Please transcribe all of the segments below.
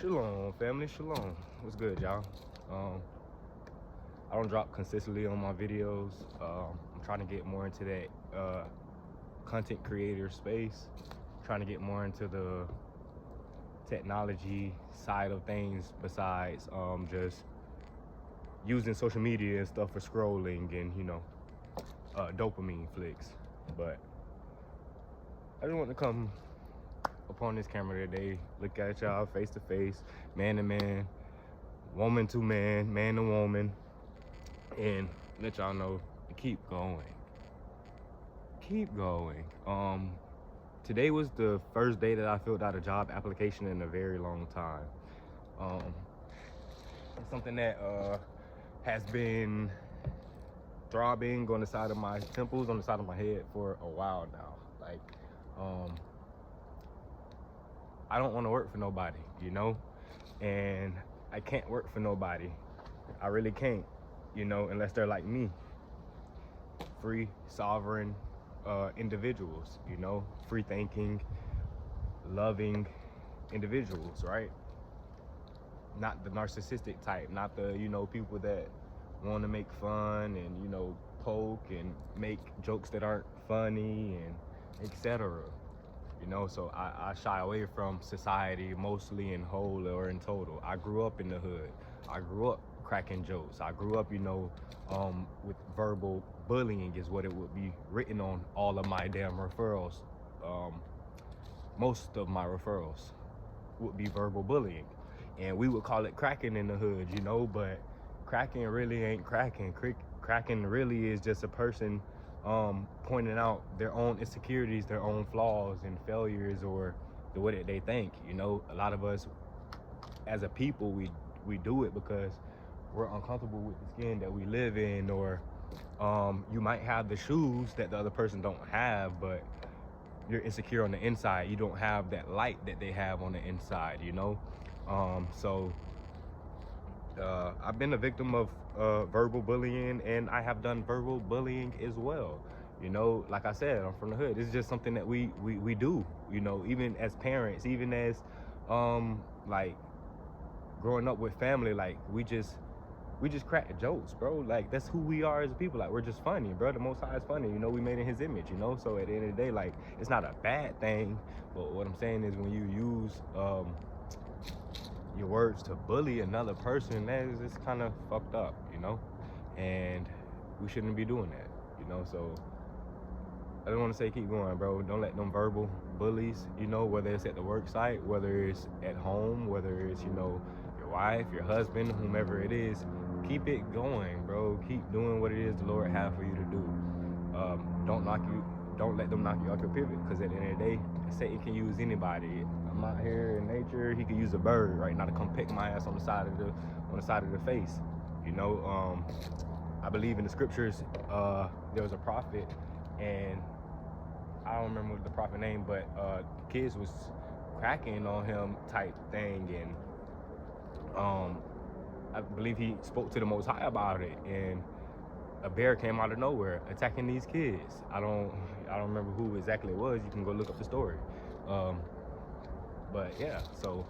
Shalom, family, shalom. What's good, y'all? I don't drop consistently on my videos. I'm trying to get more into that content creator space. Trying to get more into the technology side of things besides just using social media and stuff for scrolling and, dopamine flicks. But I just want to come upon this camera today, look at y'all face to face, man to man, woman to man, man to woman, and let y'all know to keep going. Today was the first day that I filled out a job application in a very long time. It's something that has been throbbing on the side of my temples, on the side of my head for a while now. Like, I don't want to work for nobody, and I can't work for nobody. I really can't, unless they're like me, free, sovereign individuals, free thinking, loving individuals, right? Not the narcissistic type, not the, people that want to make fun and, poke and make jokes that aren't funny and etc. So I shy away from society mostly in whole or in total. I grew up in the hood. I grew up cracking jokes. I grew up, with verbal bullying is what it would be written on all of my damn referrals. Most of my referrals would be verbal bullying. And we would call it cracking in the hood, but cracking really ain't cracking. Cracking really is just a person pointing out their own insecurities, their own flaws and failures, or the way that they think. A lot of us as a people, we do it because we're uncomfortable with the skin that we live in, or you might have the shoes that the other person don't have, but you're insecure on the inside. You don't have that light that they have on the inside, so I've been a victim of verbal bullying, and I have done verbal bullying as well. Like I said, I'm from the hood. This is just something that we do, even as parents, even as like growing up with family, like we just crack jokes, bro. Like that's who we are as people. Like we're just funny, bro. The Most High is funny, we made in his image, so at the end of the day, like it's not a bad thing, but what I'm saying is when you use your words to bully another person, that is just kind of fucked up, and we shouldn't be doing that, so I just want to say keep going, bro. Don't let them verbal bullies, whether it's at the work site, whether it's at home, whether it's, your wife, your husband, whomever it is, keep it going, bro. Keep doing what it is the Lord have for you to do. Don't let them knock you off your pivot, because at the end of the day, Satan can use anybody. I'm out here in nature, he could use a bird right now to come pick my ass on the side of the face. I believe in the scriptures, there was a prophet, and I don't remember the prophet name, but kids was cracking on him type thing, and I believe he spoke to the Most High about it, and a bear came out of nowhere attacking these kids. I don't remember who exactly it was. You can go look up the story. But yeah, so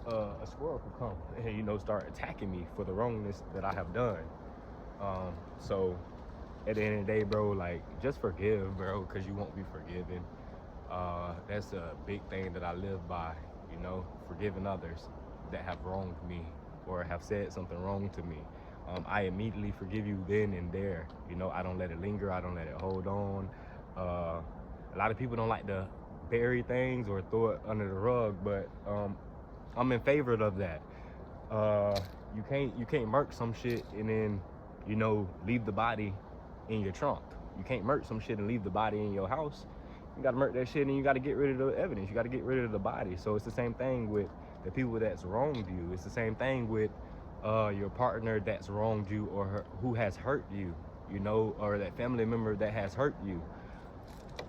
a squirrel could come and start attacking me for the wrongness that I have done. So at the end of the day, bro, like just forgive, bro, because you won't be forgiven. That's a big thing that I live by, forgiving others that have wronged me or have said something wrong to me. I immediately forgive you then and there. I don't let it linger. I don't let it hold on. A lot of people don't like to bury things or throw it under the rug, but I'm in favor of that. You can't murk some shit and then leave the body in your trunk. You can't murk some shit and leave the body in your house. You gotta murk that shit and you gotta get rid of the evidence. You gotta get rid of the body. So it's the same thing with the people that's wronged you. It's the same thing with your partner that's wronged you, or who has hurt you, or that family member that has hurt you,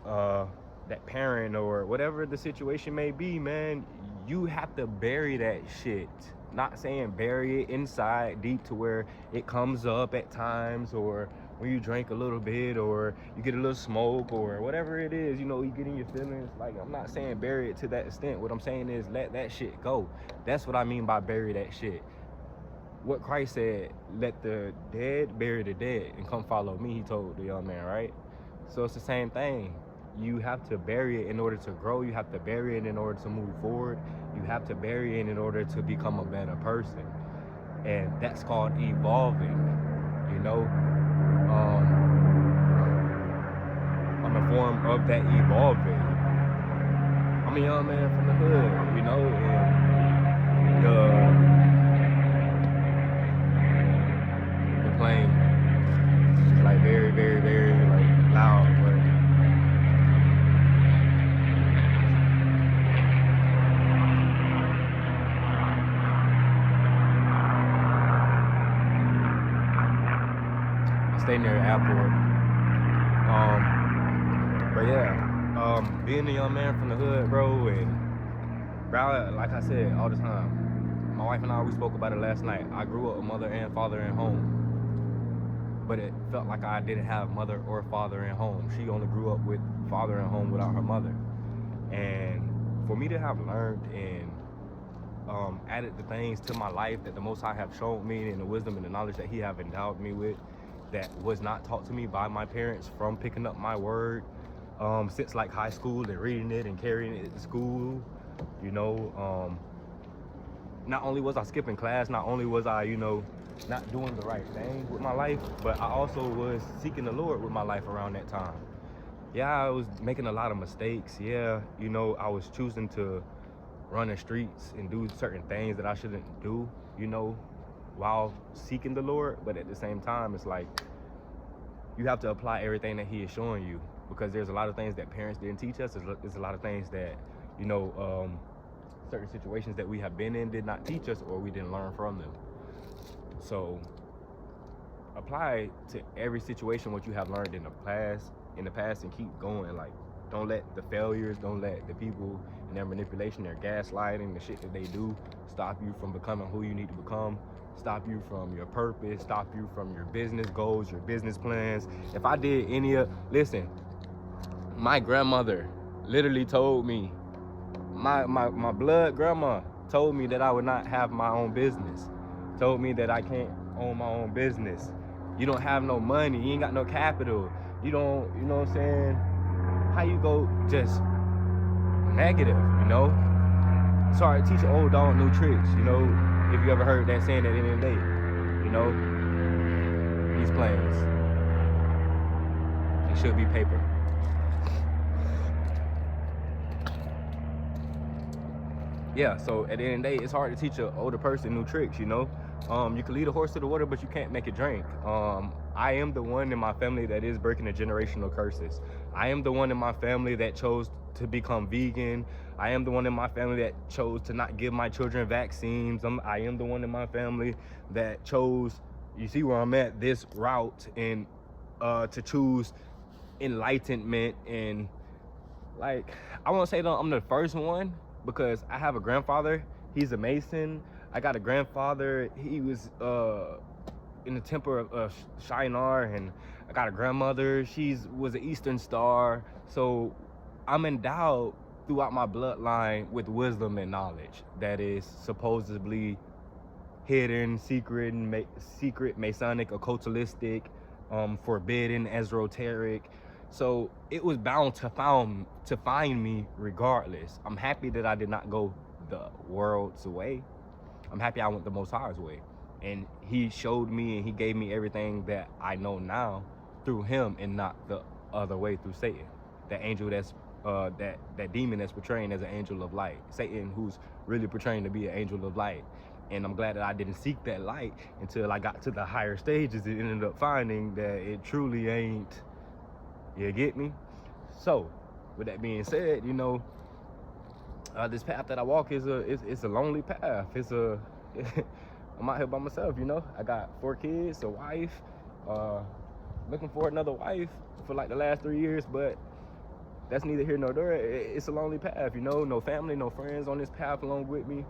that parent, or whatever the situation may be, man. You have to bury that shit. Not saying bury it inside deep to where it comes up at times, or when you drink a little bit or you get a little smoke or whatever it is, you know, you get in your feelings. Like, I'm not saying bury it to that extent. What I'm saying is let that shit go. That's what I mean by bury that shit. What Christ said, let the dead bury the dead and come follow me, he told the young man, right? So it's the same thing. You have to bury it in order to grow. You have to bury it in order to move forward. You have to bury it in order to become a better person. And that's called evolving, you know? I'm a form of that evolving. I'm a young man from the hood, you know, and the plane is like very, very, very like loud, but I stay near the airport. But yeah, being a young man from the hood, bro, and bro, like I said all the time, my wife and I, we spoke about it last night. I grew up with mother and father in home, but it felt like I didn't have mother or father in home. She only grew up with father in home without her mother. And for me to have learned and added the things to my life that the Most High have shown me, and the wisdom and the knowledge that he have endowed me with, that was not taught to me by my parents from picking up my word since like high school and reading it and carrying it to school, you know. Not only was I skipping class, not only was I, you know, not doing the right thing with my life, but I also was seeking the Lord with my life around that time. Yeah, I was making a lot of mistakes. Yeah, you know, I was choosing to run the streets and do certain things that I shouldn't do, you know, while seeking the Lord. But at the same time, it's like you have to apply everything that he is showing you, because there's a lot of things that parents didn't teach us. There's a lot of things that, you know, certain situations that we have been in did not teach us, or we didn't learn from them. So apply to every situation what you have learned in the past and keep going. Like, don't let the failures, don't let the people and their manipulation, their gaslighting, the shit that they do stop you from becoming who you need to become, stop you from your purpose, stop you from your business goals, your business plans. If I did listen, my grandmother literally told me, my blood grandma told me that I would not have my own business, told me that I can't own my own business. You don't have no money, you ain't got no capital, you don't, you know what I'm saying? How you go just negative, you know? Sorry, teach an old dog new tricks, you know? If you ever heard that saying at the end of the day, you know? These planes, they should be paper. Yeah, so at the end of the day, it's hard to teach an older person new tricks, you know? You can lead a horse to the water, but you can't make it drink. I am the one in my family that is breaking the generational curses. I am the one in my family that chose to become vegan. I am the one in my family that chose to not give my children vaccines. I am the one in my family that chose, you see where I'm at, this route, and to choose enlightenment. And like, I won't say that I'm the first one, because I have a grandfather, he's a Mason. I got a grandfather, he was in the temple of Shinar, and I got a grandmother, she was an Eastern Star. So I'm endowed throughout my bloodline with wisdom and knowledge that is supposedly hidden, secret, Masonic, occultistic, forbidden, esoteric. So it was bound to find me regardless. I'm happy that I did not go the world's way. I'm happy I went the Most High's way. And he showed me and he gave me everything that I know now through him, and not the other way, through Satan. That angel that's, that demon that's portraying as an angel of light. Satan, who's really portraying to be an angel of light. And I'm glad that I didn't seek that light until I got to the higher stages and ended up finding that it truly ain't. You get me? So, with that being said, you know, this path that I walk is a lonely path. I'm out here by myself, you know. I got 4 kids, a wife, looking for another wife for like the last 3 years, but that's neither here nor there. It's a lonely path, you know. No family, no friends on this path along with me.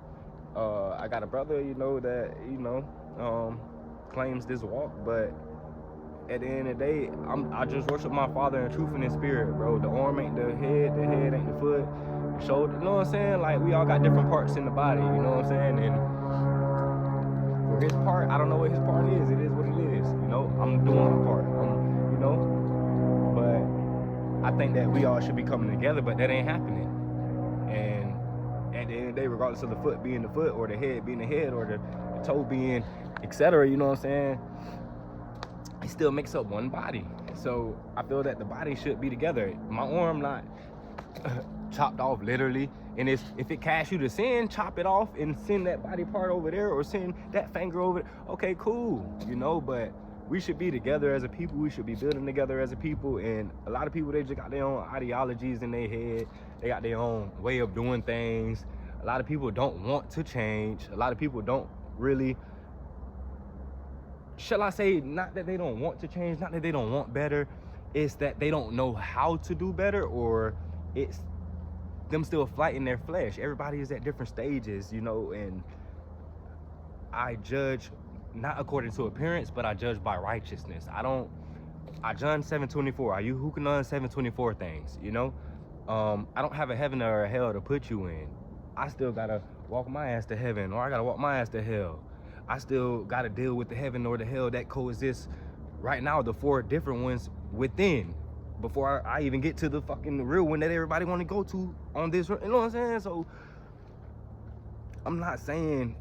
I got a brother, you know, that, you know, claims this walk, but at the end of the day, I just worship my Father in truth and in spirit, bro. The arm ain't the head ain't the foot, the shoulder. You know what I'm saying? Like, we all got different parts in the body. You know what I'm saying? And for his part, I don't know what his part is. It is what it is. You know, I'm doing my part. You know, but I think that we all should be coming together, but that ain't happening. And at the end of the day, regardless of the foot being the foot or the head being the head or the toe being etc., you know what I'm saying, it still makes up one body. So I feel that the body should be together. My arm not chopped off literally, and if it casts you to sin, chop it off and send that body part over there, or send that finger over there. Okay, cool, you know, but we should be together as a people. We should be building together as a people. And a lot of people, they just got their own ideologies in their head. They got their own way of doing things. A lot of people don't want to change. A lot of people don't really, shall I say, not that they don't want to change, not that they don't want better, it's that they don't know how to do better, or it's them still fighting their flesh. Everybody is at different stages, you know, and I judge not according to appearance, but I judge by righteousness. I John 7:24, are you who can learn 7:24 things, you know? I don't have a heaven or a hell to put you in. I still gotta walk my ass to heaven, or I gotta walk my ass to hell. I still gotta deal with the heaven or the hell that coexists right now, the 4 different ones within, before I even get to the fucking real one that everybody wanna go to on this, you know what I'm saying? So I'm not saying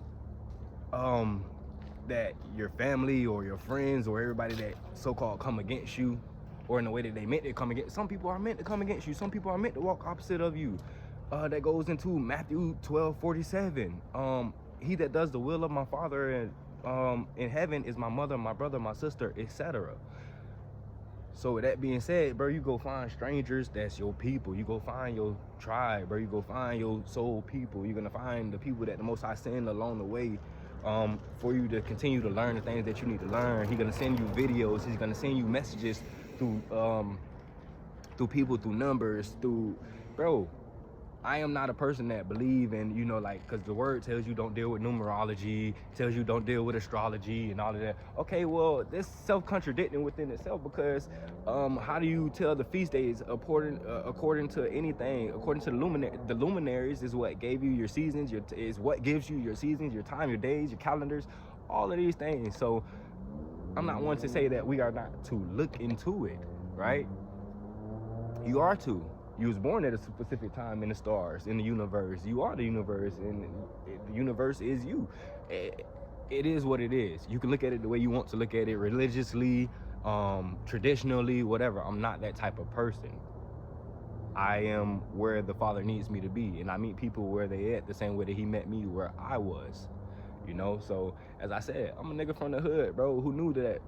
that your family or your friends or everybody that so-called come against you, or in the way that they meant to come against, some people are meant to come against you, some people are meant to walk opposite of you. That goes into Matthew 12:47. He that does the will of my Father in heaven is my mother, my brother, my sister, etc. So with that being said, bro, you go find strangers that's your people. You go find your tribe, bro. You go find your soul people. You're gonna find the people that the Most High send along the way, for you to continue to learn the things that you need to learn. He's gonna send you videos. He's gonna send you messages through people, through numbers, through, bro. I am not a person that believe in, you know, like, because the word tells you don't deal with numerology, tells you don't deal with astrology and all of that. Okay, well, this self-contradicting within itself, because how do you tell the feast days according to anything? According to the luminaries is what gave you your seasons, is what gives you your seasons, your time, your days, your calendars, all of these things. So I'm not one to say that we are not to look into it, right? You are to. You was born at a specific time in the stars, in the universe. You are the universe, and the universe is you. It is what it is. You can look at it the way you want to look at it, religiously, traditionally, whatever. I'm not that type of person. I am where the Father needs me to be, and I meet people where they at, the same way that He met me where I was, you know? So, as I said, I'm a nigga from the hood, bro. Who knew that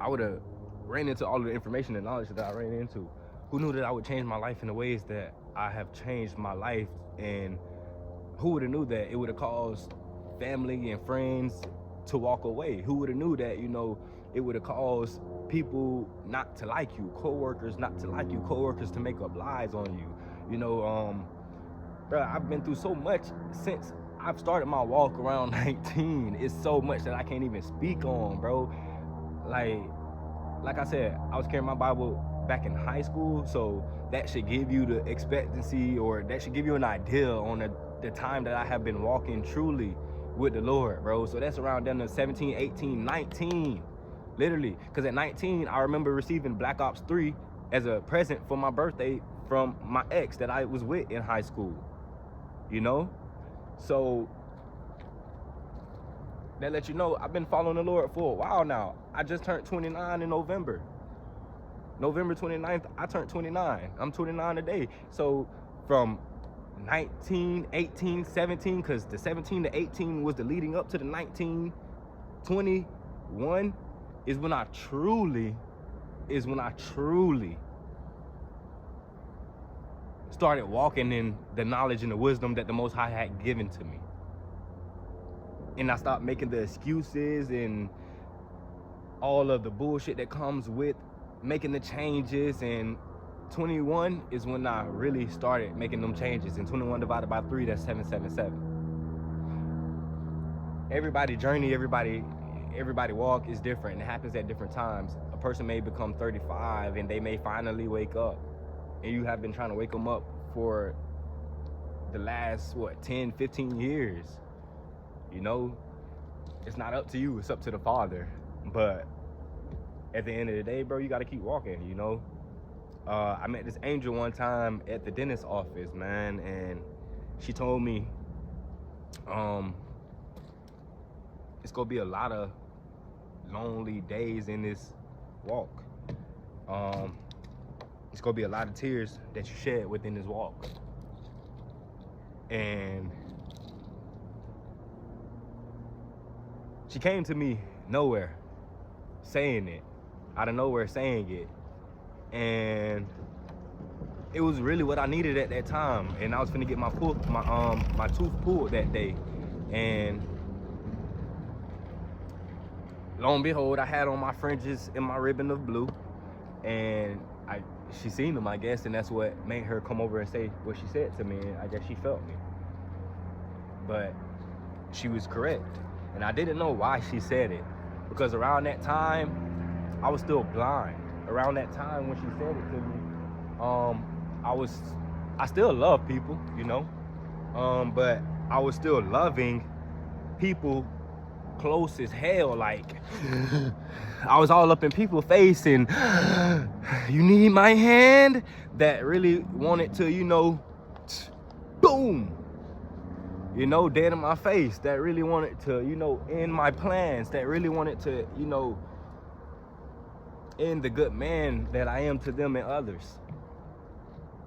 I would have ran into all of the information and knowledge that I ran into? Who knew that I would change my life in the ways that I have changed my life? And who would have knew that it would have caused family and friends to walk away? Who would have knew that, you know, it would have caused people not to like you, co-workers not to like you, co-workers to make up lies on you? You know, bro, I've been through so much since I've started my walk around 19. It's so much that I can't even speak on, bro. Like I said, I was carrying my Bible back in high school, so that should give you the expectancy, or that should give you an idea on the time that I have been walking truly with the Lord, bro. So that's around then the 17, 18, 19, literally. Because at 19, I remember receiving Black Ops 3 as a present for my birthday from my ex that I was with in high school, you know? So that lets you know I've been following the Lord for a while now. I just turned 29 in November. November 29th, I turned 29. I'm 29 today. So from 19, 18, 17, because the 17 to 18 was the leading up to the 19, 21 is when I truly started walking in the knowledge and the wisdom that the Most High had given to me. And I stopped making the excuses and all of the bullshit that comes with making the changes. And 21 is when I really started making them changes. And 21 divided by 3, that's 777. Everybody journey, everybody everybody walk is different. It happens at different times. A person may become 35 and they may finally wake up, and you have been trying to wake them up for the last 10, 15 years. You know, it's not up to you, it's up to the Father. But at the end of the day, bro, you got to keep walking, you know. I met this angel one time at the dentist's office, man, and she told me it's gonna be a lot of lonely days in this walk. It's gonna be a lot of tears that you shed within this walk. And she came to me nowhere saying it, out of nowhere saying it. And it was really what I needed at that time. And I was finna get my tooth pulled that day. And lo and behold, I had on my fringes and my ribbon of blue. And she seen them, I guess, and that's what made her come over and say what she said to me. And I guess she felt me. But she was correct. And I didn't know why she said it. Because around that time, I was still blind. Around that time when she said it to me, I still love people, you know? But I was still loving people close as hell. Like, I was all up in people's face and, you need my hand? That really wanted to, you know, boom, you know, dead in my face. That really wanted to, you know, end my plans. That really wanted to, you know, end the good man that I am to them and others.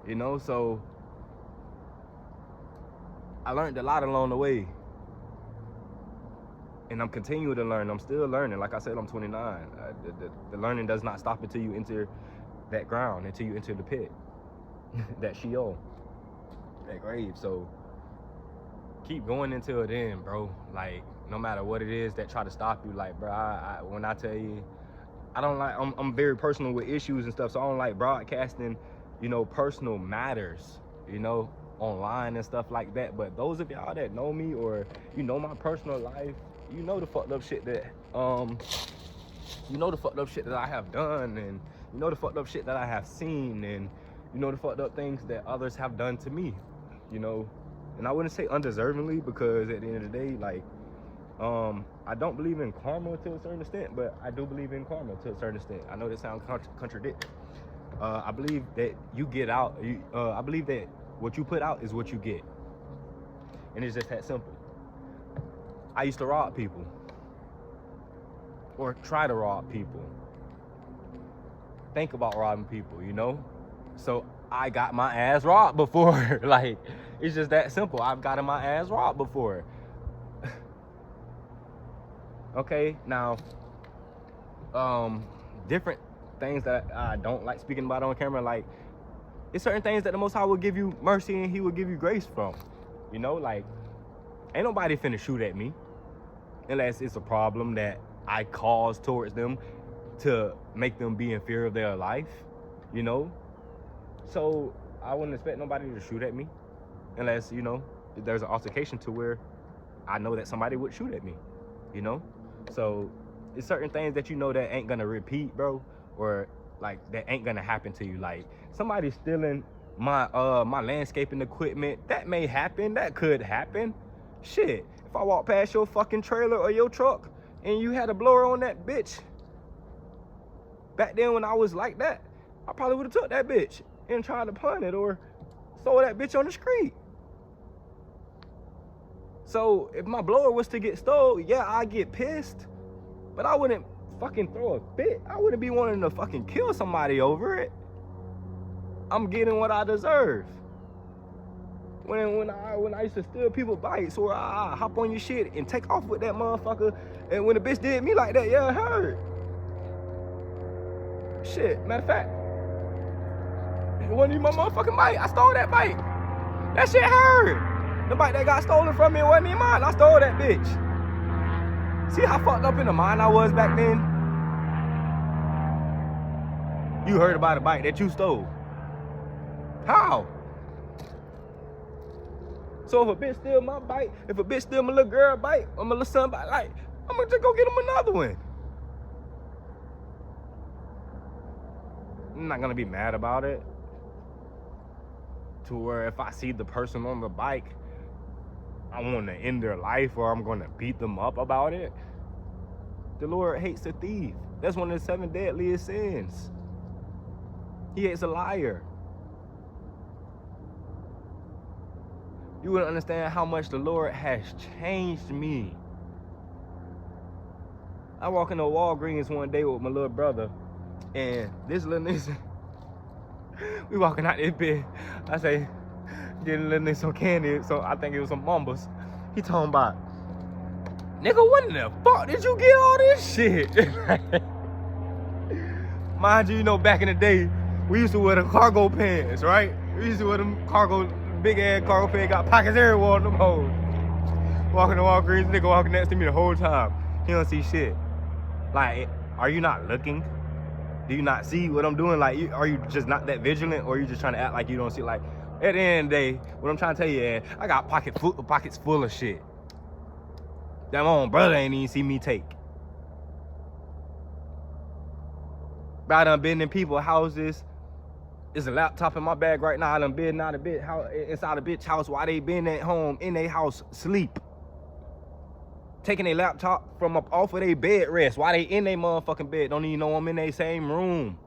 You know, so I learned a lot along the way. And I'm continuing to learn. I'm still learning. Like I said, I'm 29. The learning does not stop until you enter that ground, until you enter the pit, that Sheol, that grave. So keep going until then, bro. Like, no matter what it is that try to stop you, like, bro, when I tell you, I don't like, I'm very personal with issues and stuff, so I don't like broadcasting, you know, personal matters, you know, online and stuff like that. But those of y'all that know me, or you know my personal life, you know the fucked up shit that you know the fucked up shit that I have done, and you know the fucked up shit that I have seen, and you know the fucked up things that others have done to me, you know. And I wouldn't say undeservingly, because at the end of the day, like, I don't believe in karma to a certain extent, but I do believe in karma to a certain extent. I know that sounds contradictory. I believe that you get out, I believe that what you put out is what you get. And it's just that simple. I used to rob people, or try to rob people, think about robbing people, you know? So I got my ass robbed before. Like, it's just that simple. I've gotten my ass robbed before. Okay, now, different things that I don't like speaking about on camera, like, it's certain things that the Most High will give you mercy and he will give you grace from. You know, like, ain't nobody finna shoot at me unless it's a problem that I cause towards them to make them be in fear of their life, you know? So I wouldn't expect nobody to shoot at me unless, you know, there's an altercation to where I know that somebody would shoot at me, you know? So it's certain things that you know that ain't gonna repeat, bro, or like that ain't gonna happen to you. Like, somebody stealing my my landscaping equipment, that may happen, that could happen. Shit, if I walk past your fucking trailer or your truck and you had a blower on that bitch, back then when I was like that, I probably would have took that bitch and tried to pawn it or sold that bitch on the street. So if my blower was to get stolen, yeah, I'd get pissed, but I wouldn't fucking throw a fit. I wouldn't be wanting to fucking kill somebody over it. I'm getting what I deserve. When I used to steal people's bikes, or I hop on your shit and take off with that motherfucker, and when a bitch did me like that, yeah, it hurt. Shit, matter of fact, it wasn't even my motherfucking bike. I stole that bike. That shit hurt. The bike that got stolen from me wasn't even mine. I stole that bitch. See how fucked up in the mind I was back then? You heard about a bike that you stole. How? So if a bitch steal my bike, if a bitch steal my little girl bike or my little son bike, like, I'm gonna just go get him another one. I'm not gonna be mad about it. To where if I see the person on the bike, I want to end their life or I'm gonna beat them up about it. The Lord hates a thief. That's one of the 7 deadliest sins. He hates a liar. You wouldn't understand how much the Lord has changed me. I walk into Walgreens one day with my little brother, and this little nigga, we walking out this bit. I say, getting a little nigga some candy, so I think it was some Mambas. He talking about, nigga, when the fuck did you get all this shit? Mind you, you know, back in the day, we used to wear the cargo pants, right? We used to wear them big ass cargo pants, got pockets everywhere on them hoes. Walking to Walgreens, nigga walking next to me the whole time. He don't see shit. Like, are you not looking? Do you not see what I'm doing? Like, are you just not that vigilant, or are you just trying to act like you don't see? Like, at the end of the day, what I'm trying to tell you is, I got pockets full of shit that my own brother ain't even see me take. But I done been in people's houses. There's a laptop in my bag right now. I done been inside a bitch house while they been at home in their house sleep. Taking their laptop from up off of their bed rest while they in their motherfucking bed. Don't even know I'm in their same room.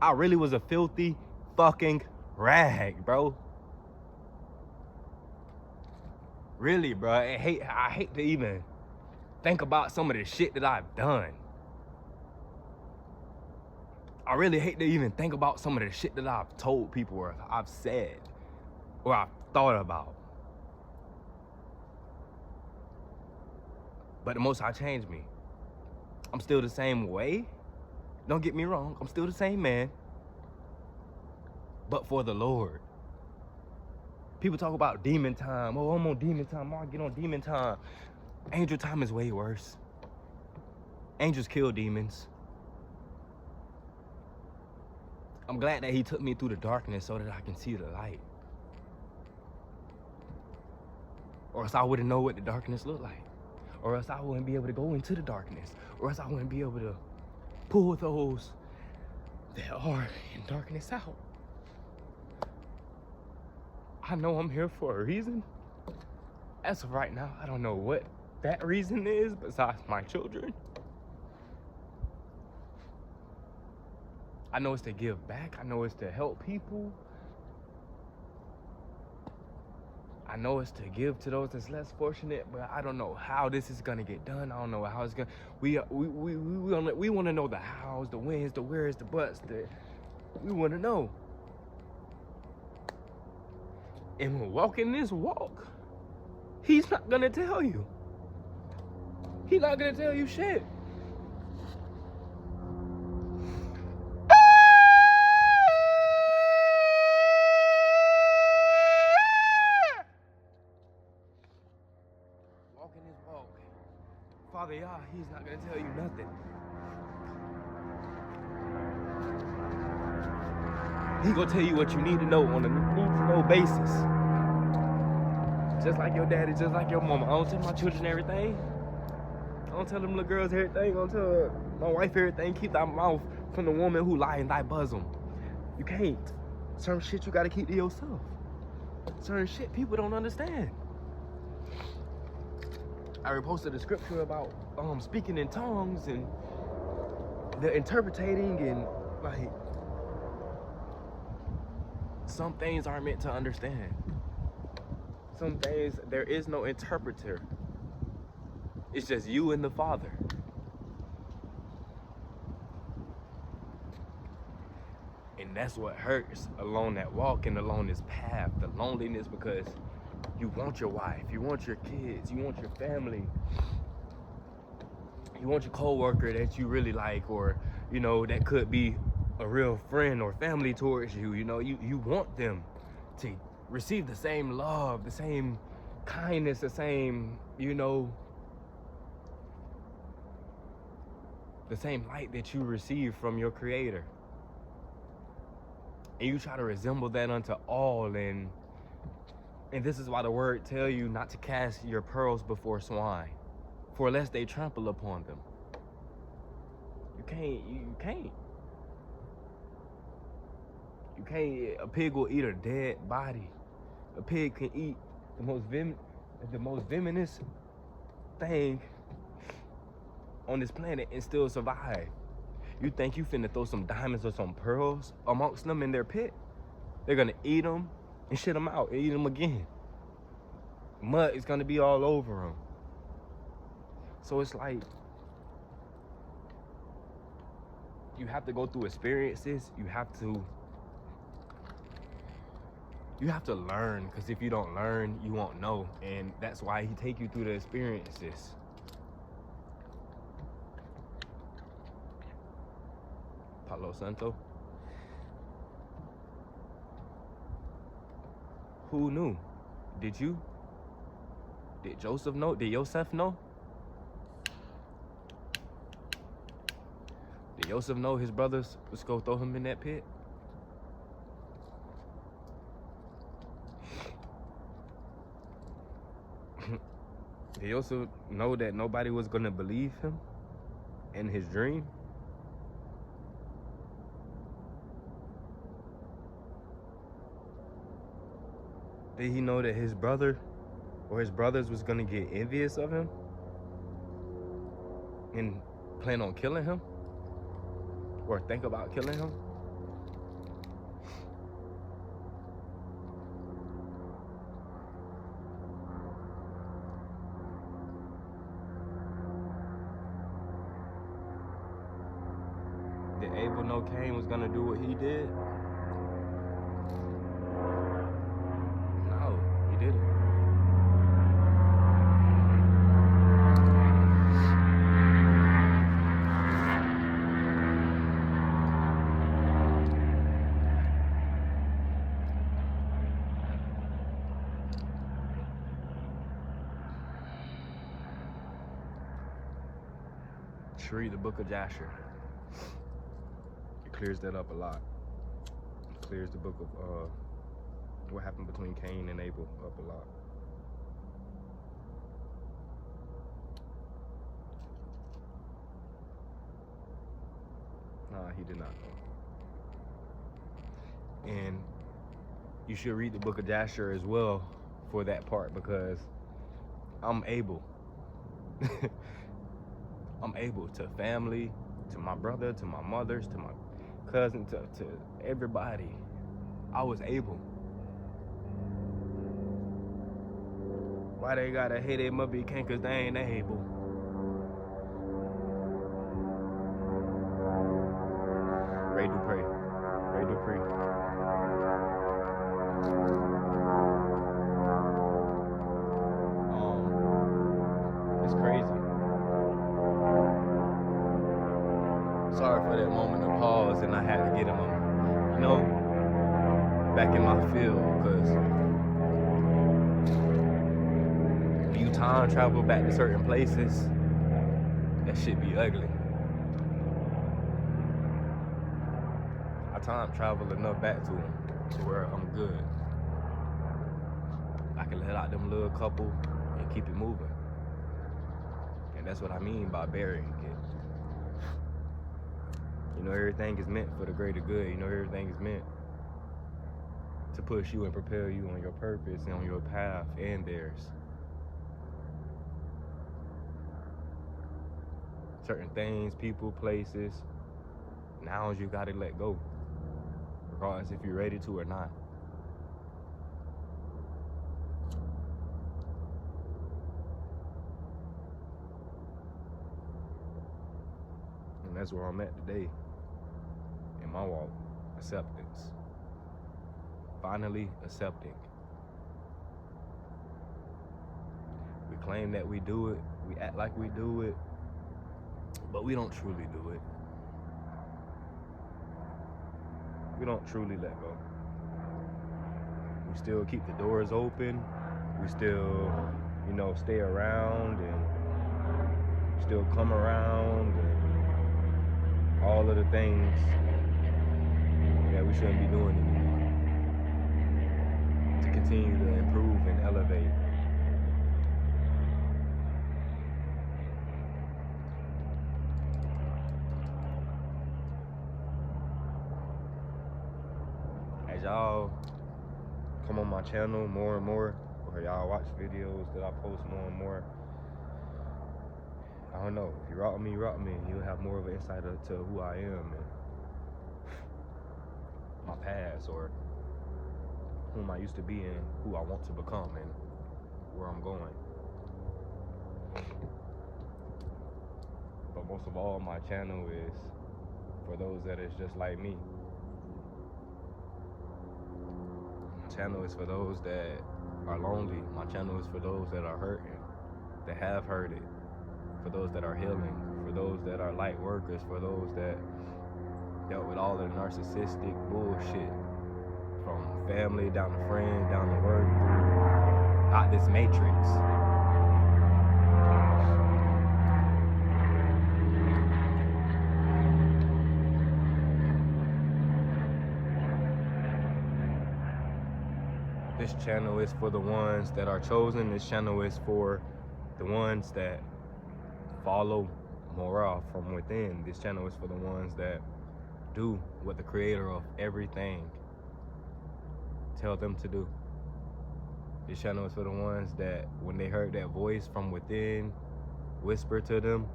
I really was a filthy fucking rag, bro. Really, bro. I hate to even think about some of the shit that I've done. I really hate to even think about some of the shit that I've told people or I've said or I've thought about. But the Most High changed me. I'm still the same way. Don't get me wrong. I'm still the same man. But for the Lord. People talk about demon time. Oh, I'm on demon time. I'll get on demon time. Angel time is way worse. Angels kill demons. I'm glad that he took me through the darkness so that I can see the light. Or else I wouldn't know what the darkness looked like. Or else I wouldn't be able to go into the darkness. Or else I wouldn't be able to pull those that are in darkness out. I know I'm here for a reason. As of right now, I don't know what that reason is besides my children. I know it's to give back. I know it's to help people. I know it's to give to those that's less fortunate, but I don't know how this is gonna get done. I don't know how it's gonna. We want to know the hows, the whens, the wheres, the buts. We want to know. And when walking this walk, he's not gonna tell you. He's not gonna tell you shit. Walking this walk, Father Yah, he's not gonna tell you nothing. He gonna tell you what you need to know on a need-to-know basis. Just like your daddy, just like your mama. I don't tell my children everything. I don't tell them little girls everything. I don't tell my wife everything. Keep thy mouth from the woman who lie in thy bosom. You can't. Certain shit you gotta keep to yourself. Certain shit people don't understand. I reposted a scripture about speaking in tongues and the interpreting and like some things aren't meant to understand. Some things there is no interpreter. It's just you and the Father. And that's what hurts along that walk and along this path, the loneliness, because you want your wife, you want your kids, you want your family, you want your coworker that you really like, or you know, that could be a real friend or family towards you. You know, you want them to receive the same love, the same kindness, the same, you know, the same light that you receive from your Creator. And you try to resemble that unto all, and And this is why the word tell you not to cast your pearls before swine, for lest they trample upon them. You can't. A pig will eat a dead body. A pig can eat the most venomous thing on this planet and still survive. You think you finna throw some diamonds or some pearls amongst them in their pit? They're gonna eat them and shit them out and eat them again. Mud is gonna be all over them. So it's like, you have to go through experiences. You have to learn, because if you don't learn, you won't know. And that's why he take you through the experiences. Palo Santo. Who knew? Did you? Did Joseph know? Did Yosef know? Did Joseph know his brothers was gonna throw him in that pit? Did Joseph know that nobody was gonna believe him in his dream? Did he know that his brother or his brothers was gonna get envious of him and plan on killing him or think about killing him? Did Abel know Cain was gonna do what he did? No, he didn't. Read the book of Jasher. It clears that up a lot. It clears the book of what happened between Cain and Abel up a lot. Nah, he did not know. And you should read the book of Jasher as well for that part, because I'm able. I'm able to family, to my brother, to my mothers, to my cousin, to everybody. I was able. Why they gotta hate it must be can't, cause they ain't able. Ray Dupree. Ray Dupree. It's crazy. Sorry for that moment of pause, and I had to get him, back in my field, because when you time travel back to certain places, that shit be ugly. I time travel enough back to him to where I'm good. I can let out them little couple and keep it moving. And that's what I mean by burying it. Everything is meant for the greater good. Everything is meant to push you and propel you on your purpose and on your path and theirs. Certain things, people, places, nouns you gotta let go, regardless if you're ready to or not. And that's where I'm at today. In my walk, acceptance. Finally accepting. We claim that we do it, we act like we do it, but we don't truly do it. We don't truly let go. We still keep the doors open. We still, stay around and still come around and all of the things that we shouldn't be doing anymore. To continue to improve and elevate. As y'all come on my channel more and more, or y'all watch videos that I post more and more, I don't know, if you rock with me, you'll have more of an insight to who I am and my past, or whom I used to be and who I want to become and where I'm going. But most of all, my channel is for those that is just like me. My channel is for those that are lonely. My channel is for those that are hurting, that have heard it, for those that are healing, for those that are light workers, for those that dealt with all the narcissistic bullshit, from family down to friends, down to work, out this matrix. This channel is for the ones that are chosen. This channel is for the ones that follow morale from within. This channel is for the ones that do what the creator of everything tell them to do. This channel is for the ones that when they heard that voice from within whisper to them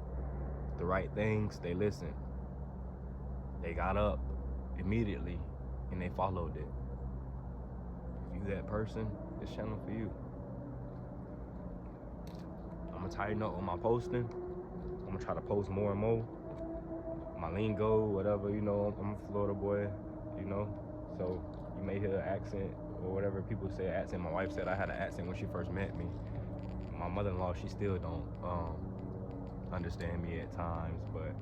the right things, they listened. They got up immediately and they followed it. If you that person, this channel for you. I'm gonna tighten up on my posting. I'm gonna try to post more and more. My lingo, whatever, you know, I'm a Florida boy, you know, so you may hear an accent or whatever people say accent. My wife said I had an accent when she first met me. My mother-in-law, she still don't understand me at times, but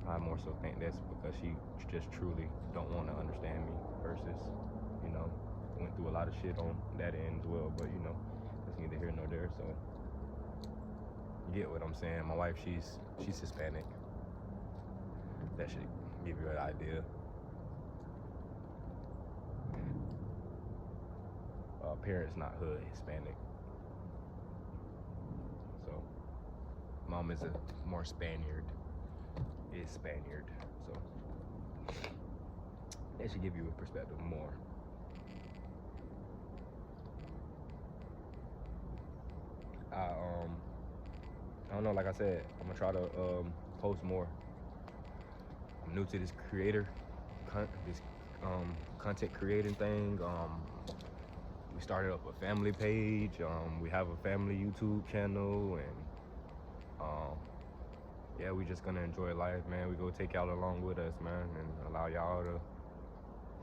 I more so think that's because she just truly don't want to understand me versus, you know, went through a lot of shit on that end as well, but you know, that's neither here nor there, so you get what I'm saying. My wife, she's Hispanic. That should give you an idea. Parents not hood, Hispanic. So, mom is a more Spaniard. Is Spaniard. So, that should give you a perspective more. I don't know, like I said, I'm gonna try to post more. I'm new to this content creating thing. We started up a family page. We have a family YouTube channel, and yeah, we just gonna enjoy life, man. We go take y'all along with us, man, and allow y'all to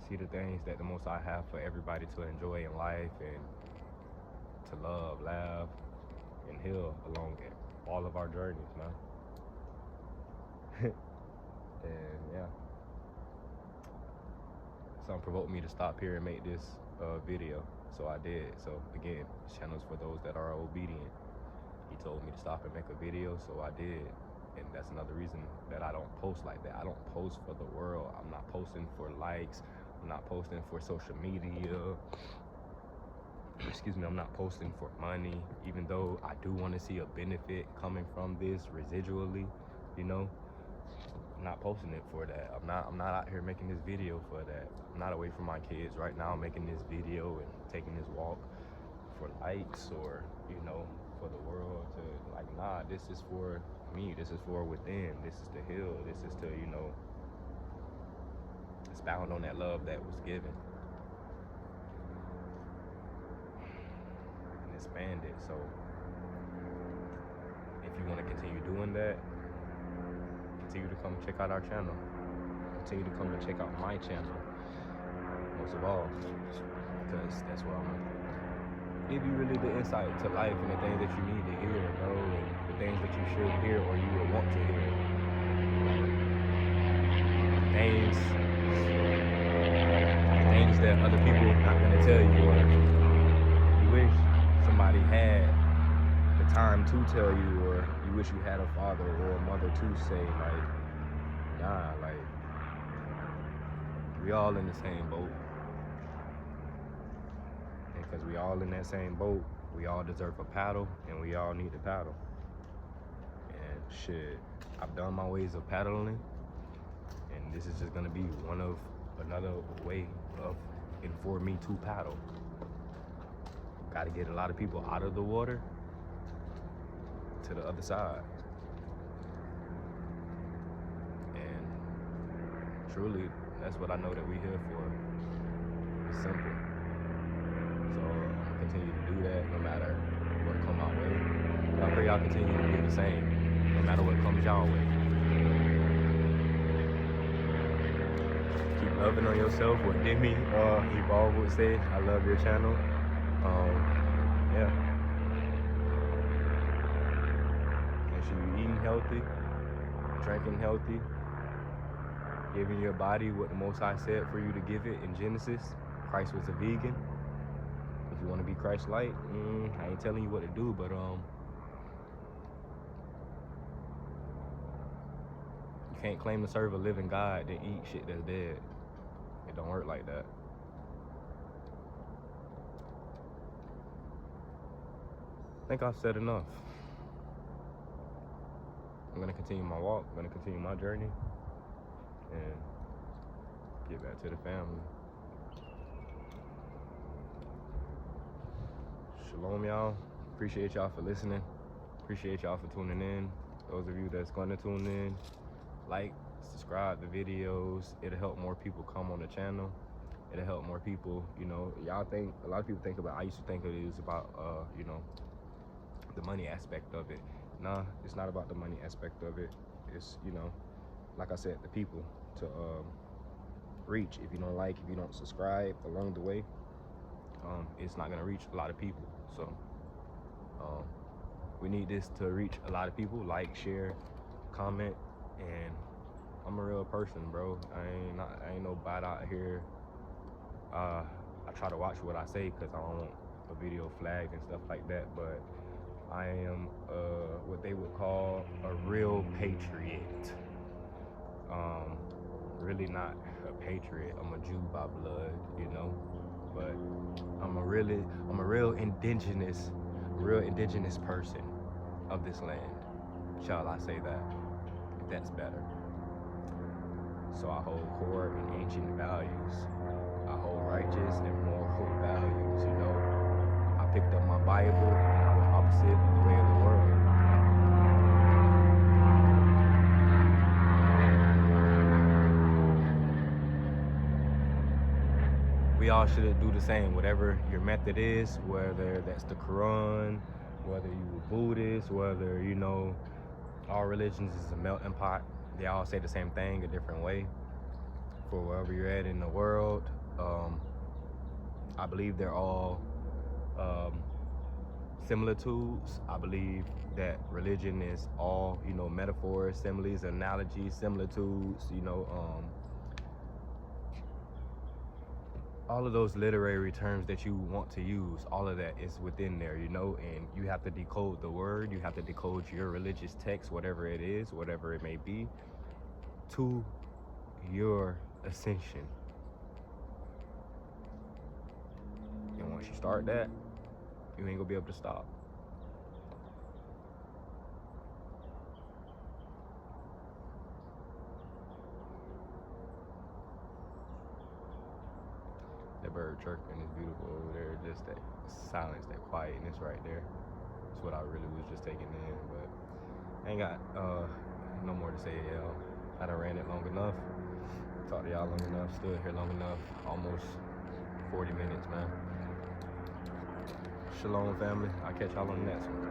see the things that the Most High have for everybody to enjoy in life and to love, laugh, and heal along all of our journeys, man. And yeah, something provoked me to stop here and make this video, so I did. So again, this channel is for those that are obedient. He told me to stop and make a video, so I did. And that's another reason that I don't post like that. I don't post for the world. I'm not posting for likes. I'm not posting for social media. Excuse me, I'm not posting for money, even though I do want to see a benefit coming from this residually, you know. I'm not posting it for that. I'm not out here making this video for that. I'm not away from my kids right now making this video and taking this walk for likes or, you know, for the world to, like, nah, this is for me. This is for within. This is to heal. This is to, you know, expound on that love that was given and expand it. So if you want to continue doing that, continue to come check out our channel. Continue to come to check out my channel, most of all, because that's where I'm gonna give you really the insight to life and the things that you need to hear, know, and the things that you should hear or you will want to hear. Things that other people are not gonna tell you, or you wish somebody had the time to tell you, or you wish you had a father or a mother to say, like, nah, like, we all in the same boat. And because we all in that same boat. We all deserve a paddle, and we all need to paddle. And shit, I've done my ways of paddling, and this is just gonna be another way for me to paddle. Got to get a lot of people out of the water to the other side. And truly, that's what I know that we're here for. It's simple. So I'm gonna continue to do that no matter what come my way. And I pray y'all continue to do the same, no matter what comes y'all way. Keep loving on yourself, what Demi Evolve would say. I love your channel. Yeah. Make sure you're eating healthy, drinking healthy, giving your body what the Most High said for you to give it in Genesis. Christ was a vegan. If you want to be Christ-like, I ain't telling you what to do, but you can't claim to serve a living God then eat shit that's dead. It don't work like that. I think I've said enough. I'm gonna continue my walk, I'm gonna continue my journey, and get back to the family. Shalom, y'all. Appreciate y'all for listening. Appreciate y'all for tuning in. Those of you that's gonna tune in, like, subscribe the videos. It'll help more people come on the channel. It'll help more people, you know. Y'all think, a lot of people think about, I used to think it was about, you know, the money aspect of it. Nah, it's not about the money aspect of it. It's, you know, like I said, the people to reach. If you don't like, if you don't subscribe along the way, it's not gonna reach a lot of people. So we need this to reach a lot of people. Like, share, comment, and I'm a real person, bro. I ain't no bad out here. I try to watch what I say because I don't want a video flagged and stuff like that, but I am what they would call a real patriot. Really not a patriot. I'm a Jew by blood, you know, but I'm a real indigenous person of this land. Shall I say that? If that's better. So I hold core and ancient values. I hold righteous and moral values, you know. I picked up my Bible and I went opposite of the way of the world. We all should do the same, whatever your method is, whether that's the Quran, whether you Buddhist, whether, you know, all religions is a melting pot. They all say the same thing a different way. For wherever you're at in the world, I believe they're all similitudes. I believe that religion is all, you know, metaphors, similes, analogies, similitudes, you know, all of those literary terms that you want to use, all of that is within there, you know, and you have to decode the word, you have to decode your religious text, whatever it is, whatever it may be, to your ascension. And once you start that, you ain't gonna be able to stop. That bird chirping is beautiful over there. Just that silence, that quietness right there. That's what I really was just taking in. But I ain't got no more to say, y'all. I done ran it long enough. Talked to y'all long enough. Stood here long enough. Almost 40 minutes, man. Shalom, family. I'll catch y'all on the next one.